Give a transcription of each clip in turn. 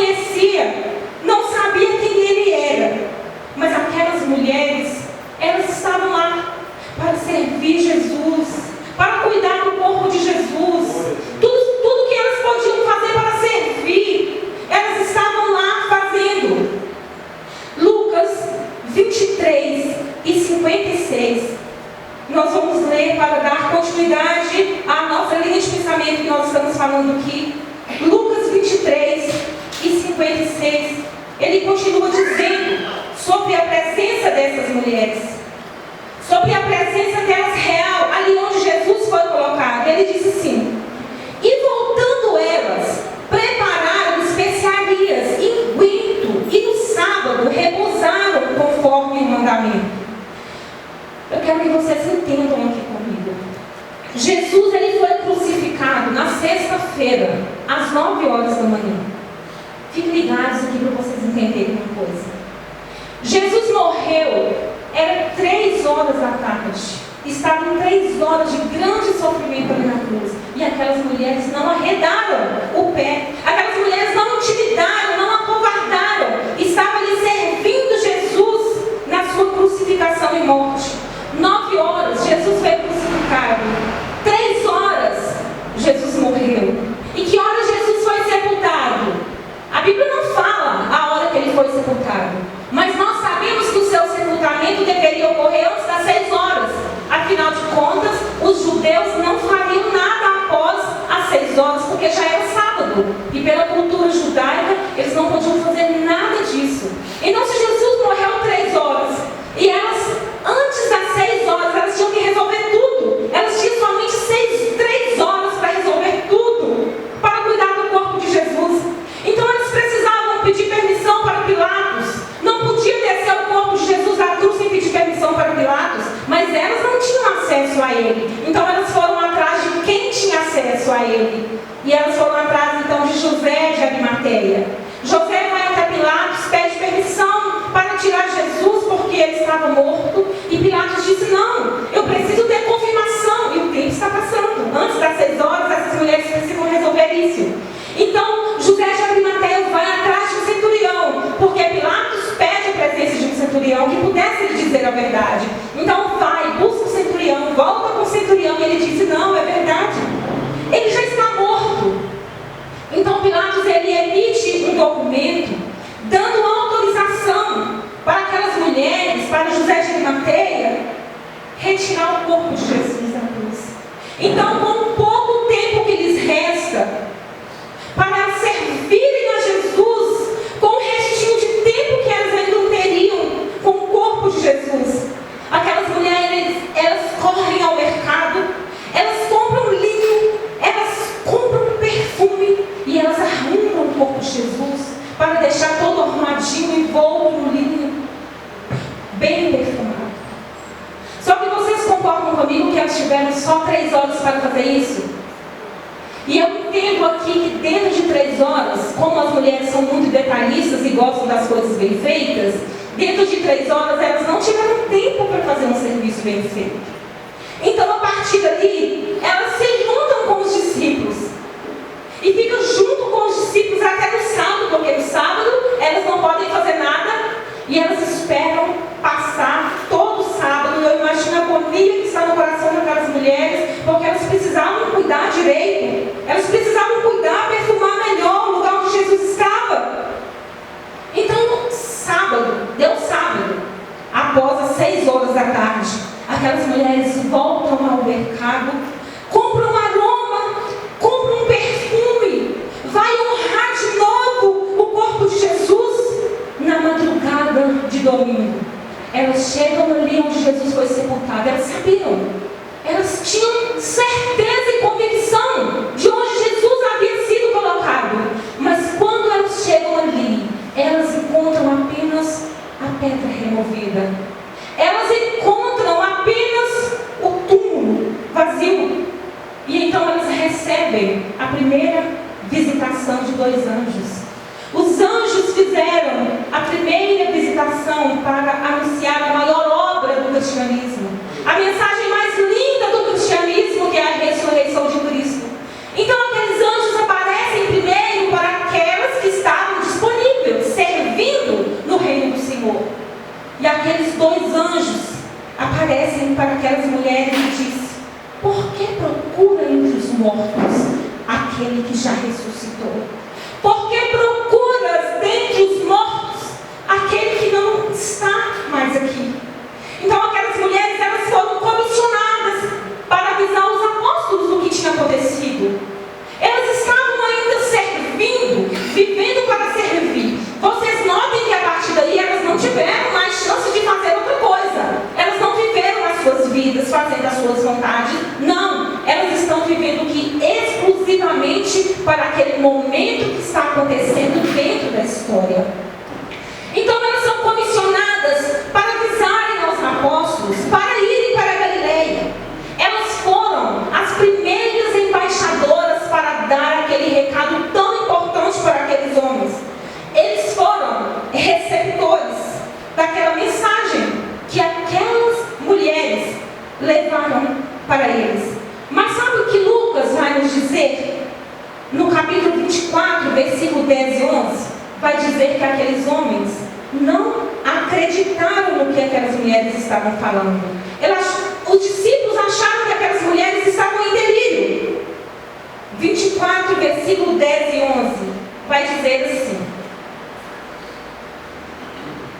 conhecia, não sabia quem ele era. Mas aquelas mulheres, elas estavam lá para servir Jesus, para cuidar do corpo de Jesus. Tudo que elas podiam fazer para servir, elas estavam lá fazendo. Lucas 23 e 56. Nós vamos ler para dar continuidade à nossa linha de pensamento que nós estamos falando aqui. Lucas 23 e 56. Ele continua dizendo sobre a presença dessas mulheres, sobre a presença delas real, ali onde Jesus foi colocado. Ele diz assim: e voltando elas, prepararam especiarias e unguento, e no sábado repousaram conforme o mandamento. Eu quero que vocês entendam aqui comigo. Jesus, ele foi crucificado na sexta-feira, às 9 horas da manhã. Fiquem ligados aqui para vocês entenderem uma coisa. Jesus morreu, era 3 horas da tarde. Estavam 3 horas de grande sofrimento ali na cruz. E aquelas mulheres não arredaram o pé. Aquelas mulheres não intimidaram, não acovardaram. Estavam ali servindo Jesus na sua crucificação e morte. 9 horas, Jesus foi crucificado. 3 horas, Jesus morreu. E que hora Jesus foi sepultado? A Bíblia não fala a hora que ele foi sepultado. Mas nós sabemos que o seu sepultamento deveria ocorrer antes das 6 horas. Afinal de contas, os judeus não fariam nada após as 6 horas, porque já era sábado. E pela cultura judaica, eles não podiam fazer nada disso. Então, se Jesus morreu 3 horas, e elas, antes das 6 horas, elas tinham que resolver tudo. Elas tinham somente 3 horas para resolver tudo, para cuidar do corpo de Jesus. Então, elas precisavam pedir permissão para Pilatos. Não podia descer o corpo de Jesus da cruz sem pedir permissão para Pilatos, mas elas não tinham acesso a ele. Então, elas foram atrás de quem tinha acesso a ele. E elas foram atrás, então, de José de Arimateia. José vai até Pilatos, pede permissão para tirar Jesus, porque ele estava morto. E Pilatos disse: não, eu preciso ter confirmação. E o tempo está passando. Antes das 6 horas, essas mulheres precisam resolver isso. Então, José de Arimateia vai atrás de um centurião, porque Pilatos pede a presença de um centurião que pudesse lhe dizer a verdade. Então vai, busca o centurião, volta com o centurião e ele disse: não, é verdade, ele já está morto. Então Pilatos, ele emite um documento dando autorização para aquelas mulheres, para José de Arimateia, retirar o corpo de Jesus da cruz. Então, com o pouco tempo que lhes resta para servirem a Jesus, com o restinho de tempo que elas ainda não teriam com o corpo de Jesus, aquelas mulheres, elas correm ao mercado, elas compram linho, elas compram perfume e elas arrumam o corpo de Jesus para deixar todo arrumadinho e envolto no linho, bem perfumado. Só que vocês concordam comigo que elas tiveram só 3 horas para fazer isso? E eu entendo aqui que dentro de 3 horas, como as mulheres são muito detalhistas e gostam das coisas bem feitas, dentro de 3 horas elas não tiveram tempo para fazer um serviço bem feito. Então, a partir dali, elas se juntam com os discípulos. E ficam junto com os discípulos até no sábado, porque no sábado elas não podem fazer nada. E elas esperam passar todo o sábado. Eu imagino a agonia que está no coração daquelas mulheres, porque elas precisavam cuidar direito. Elas precisavam cuidar, perfumar melhor o lugar onde Jesus estava. Então, sábado, deu sábado, após as 6 horas da tarde, aquelas mulheres voltam ao mercado, compram aroma, compram um perfume, vai honrar de novo o corpo de Jesus na madrugada de domingo. Elas chegam ali onde Jesus foi sepultado, elas sabiam, elas tinham certeza e convicção de onde Jesus havia sido colocado. Mas quando elas chegam ali, elas encontram apenas a pedra removida. Elas encontram apenas o túmulo vazio. E então elas recebem a primeira visitação de 2 anjos. Os anjos fizeram a primeira visitação para anunciar a maior obra do cristianismo, a mensagem mais linda do cristianismo, que é a ressurreição de Cristo. Então aqueles anjos aparecem primeiro para aquelas que estavam vivendo para servir. Vocês notem que a partir daí elas não tiveram mais chance de fazer outra coisa. Elas não viveram as suas vidas fazendo as suas vontades. Não, elas estão vivendo aqui exclusivamente para aquele momento que está acontecendo dentro da história. Então elas são comissionadas para avisarem aos apóstolos, para irem para a Galileia. Elas foram as primeiras embaixadoras para dar aquele recado tão importante para aqueles homens. Eles foram receptores daquela mensagem que aquelas mulheres levaram para eles. Mas sabe o que Lucas vai nos dizer? No capítulo 24, versículo 10 e 11, vai dizer que aqueles homens não acreditaram no que aquelas mulheres estavam falando. Os discípulos acharam que aquelas mulheres estavam em delírio. 24, versículo 10 e 11, vai dizer assim: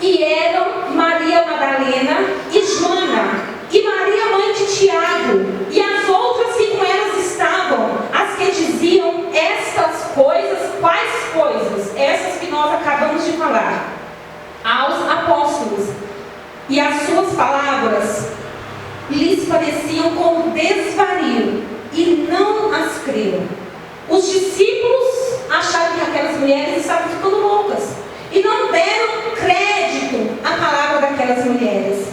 e eram Maria Madalena e Joana, e Maria mãe de Tiago, e as outras que com elas estavam, as que diziam estas coisas. Quais coisas? Essas que nós acabamos de falar aos apóstolos. E as suas palavras lhes pareciam como desvario, e não as creram. Os discípulos acharam que aquelas mulheres estavam ficando loucas e não deram crédito à palavra daquelas mulheres.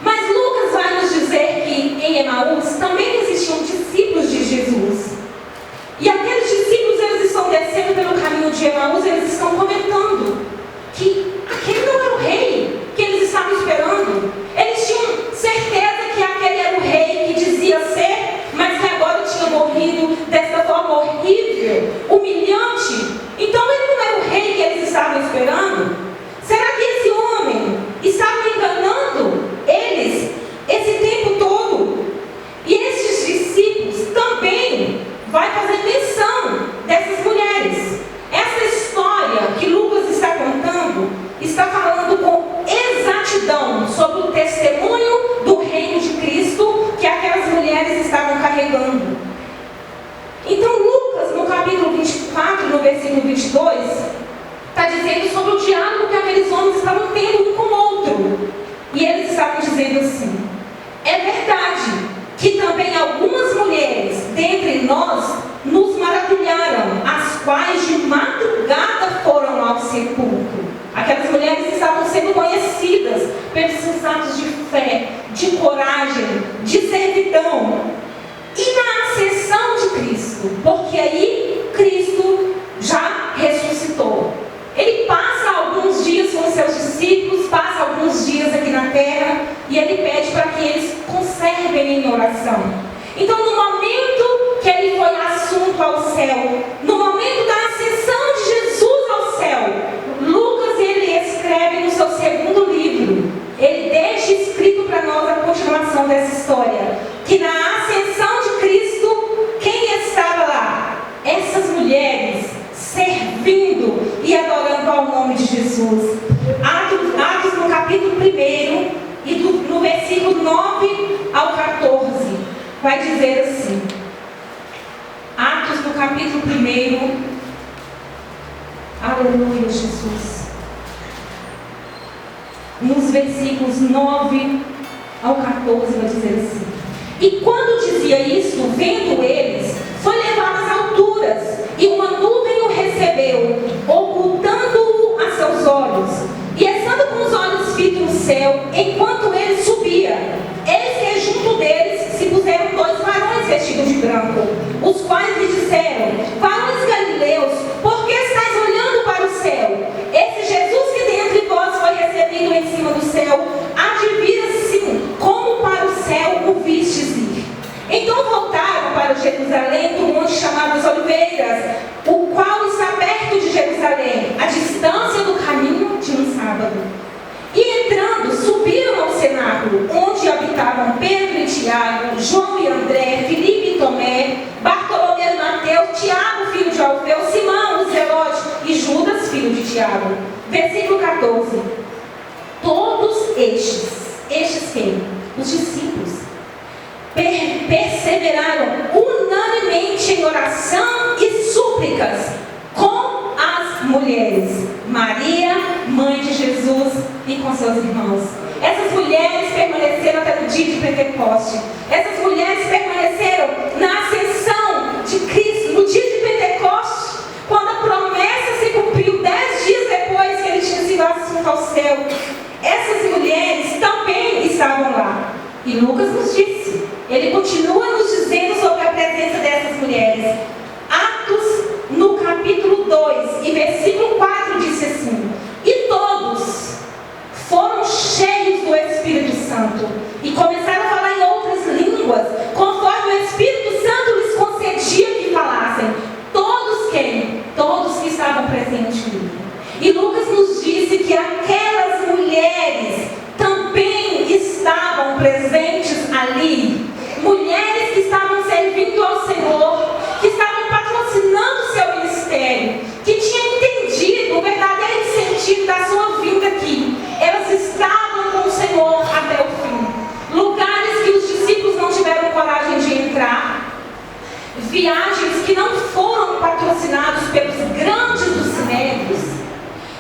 Mas Lucas vai nos dizer que em Emaús também existiam discípulos de Jesus. E aqueles discípulos, eles estão descendo pelo caminho de Emaús, eles estão comentando que aquele não era o rei que eles estavam esperando. Eles tinham certeza que aquele era o rei que dizia ser, mas que agora tinha morrido dessa forma horrível, humilhante. Então ele não era o rei que eles estavam esperando. Será que esse homem estava enganando eles esse tempo todo? E esses discípulos também vai fazer menção dessas mulheres. Essa história que Lucas está contando está falando com exatidão sobre o testemunho do reino de Cristo que aquelas mulheres estavam carregando. Então Lucas, no capítulo 24, no versículo 22, está dizendo sobre o diálogo que aqueles homens estavam tendo um com o outro. E eles estavam dizendo assim: é verdade que também algumas mulheres dentre nós nos maravilharam, as quais de madrugada foram ao sepulcro. Aquelas mulheres estavam sendo conhecidas pelos seus atos de fé, de coragem, de servidão. E na ascensão de Cristo, porque aí Cristo já ressuscitou. Ele passa alguns dias com os seus discípulos, passa alguns dias aqui na terra, e ele pede para que eles conservem em oração. Então, no momento que ele foi assunto ao céu, no momento da ascensão de Jesus ao céu, Lucas, ele escreve no seu segundo livro, ele deixa escrito para nós a continuação dessa história, que na ascensão de Cristo, quem estava lá? Essas mulheres servindo e adorando ao nome de Jesus. Atos no capítulo 1 e no versículo 9 ao 14, vai dizer assim: Atos no capítulo 1, aleluia, Jesus, nos versículos 9 ao 14, vai dizer assim: e quando dizia isso, vendo eles, foi levado às alturas, e uma nuvem o recebeu, ocultando-o a seus olhos. E estando com os olhos fitos no céu, enquanto ele subia, eis que junto deles se puseram dois varões vestidos de branco, os quais lhe disseram: varões galileus, por que estáis olhando para o céu? Esse Jesus que dentre vós foi recebido em cima do céu, há de vir assim, como para o céu o vistes ir. Então voltaram para Jerusalém, do monte chamado das Oliveiras, o qual está perto de Jerusalém, a distância do caminho de um sábado. E entrando, subiram ao cenáculo, onde habitavam Pedro e Tiago, João e André, Filipe e Tomé, Bartolomeu e Mateus, Tiago, filho de Alfeu, Simão, o Zelote, e Judas, filho de Tiago. Versículo 14. Todos estes quem? Os discípulos, perseveraram unanimemente em oração e súplicas com as as mulheres, Maria, mãe de Jesus, e com seus irmãos. Essas mulheres permaneceram até o dia de Pentecoste. Essas mulheres permaneceram na ascensão de Cristo, no dia de Pentecoste, quando a promessa se cumpriu 10 dias depois que ele tinha sido assunto ao céu. Essas mulheres também estavam lá. E Lucas nos disse, ele continua nos dizendo sobre a presença dessas mulheres. Atos, no capítulo 2 e versículo 4, disse assim: e todos foram cheios do Espírito Santo e começaram a falar em outras línguas, conforme o Espírito Santo lhes concedia que falassem. Todos quem? Todos que estavam presentes ali. E Lucas nos disse que aquelas mulheres